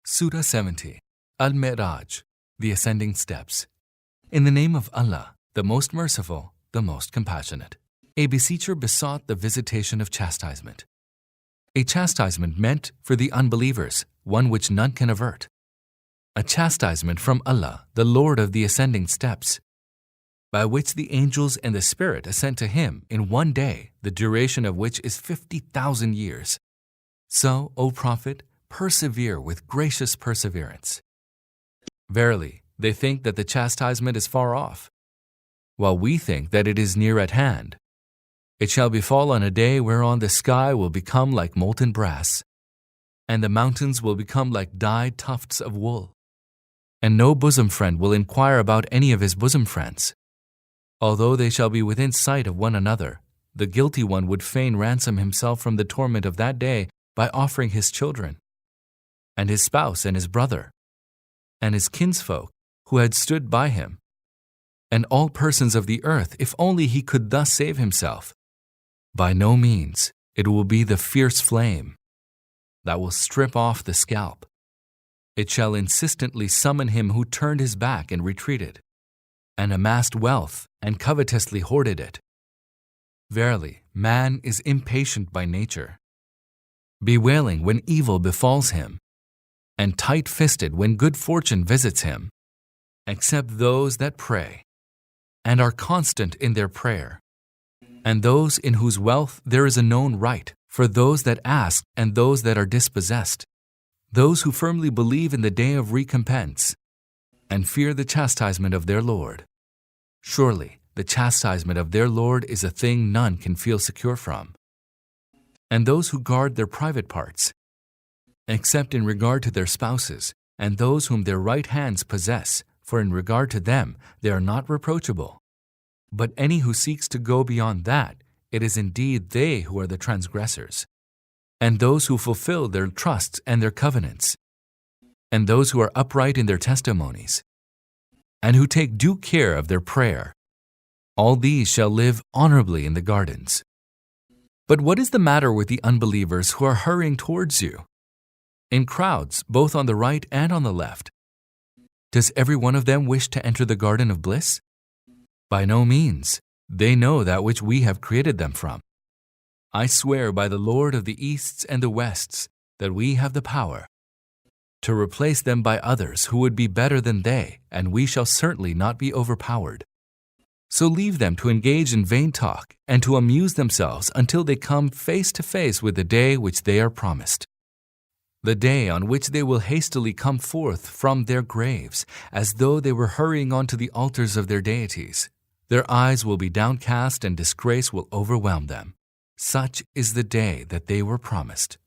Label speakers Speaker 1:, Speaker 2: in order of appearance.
Speaker 1: Surah 70, Al-Mi'raj, the Ascending Steps. In the name of Allah, the most merciful, the most compassionate. A beseecher besought the visitation of chastisement. A chastisement meant for the unbelievers, one which none can avert. A chastisement from Allah, the Lord of the Ascending Steps, by which the angels and the Spirit ascend to Him in one day, the duration of which is 50,000 years. So, O Prophet, persevere with gracious perseverance. Verily, they think that the chastisement is far off, while we think that it is near at hand. It shall befall on a day whereon the sky will become like molten brass, and the mountains will become like dyed tufts of wool. And no bosom friend will inquire about any of his bosom friends. Although they shall be within sight of one another, the guilty one would fain ransom himself from the torment of that day by offering his children, and his spouse and his brother, and his kinsfolk who had stood by him, and all persons of the earth, if only he could thus save himself. By no means, it will be the fierce flame that will strip off the scalp. It shall insistently summon him who turned his back and retreated, and amassed wealth and covetously hoarded it. Verily, man is impatient by nature, bewailing when evil befalls him, and tight-fisted when good fortune visits him, except those that pray, and are constant in their prayer, and those in whose wealth there is a known right, for those that ask and those that are dispossessed, those who firmly believe in the day of recompense, and fear the chastisement of their Lord. Surely, the chastisement of their Lord is a thing none can feel secure from. And those who guard their private parts, except in regard to their spouses, and those whom their right hands possess, for in regard to them they are not reproachable. But any who seeks to go beyond that, it is indeed they who are the transgressors. And those who fulfill their trusts and their covenants, and those who are upright in their testimonies, and who take due care of their prayer, all these shall live honorably in the gardens. But what is the matter with the unbelievers who are hurrying towards you, in crowds both on the right and on the left? Does every one of them wish to enter the garden of bliss? By no means. They know that which we have created them from. I swear by the Lord of the Easts and the Wests that we have the power to replace them by others who would be better than they, and we shall certainly not be overpowered. So leave them to engage in vain talk and to amuse themselves until they come face to face with the day which they are promised, the day on which they will hastily come forth from their graves, as though they were hurrying on to the altars of their deities. Their eyes will be downcast and disgrace will overwhelm them. Such is the day that they were promised.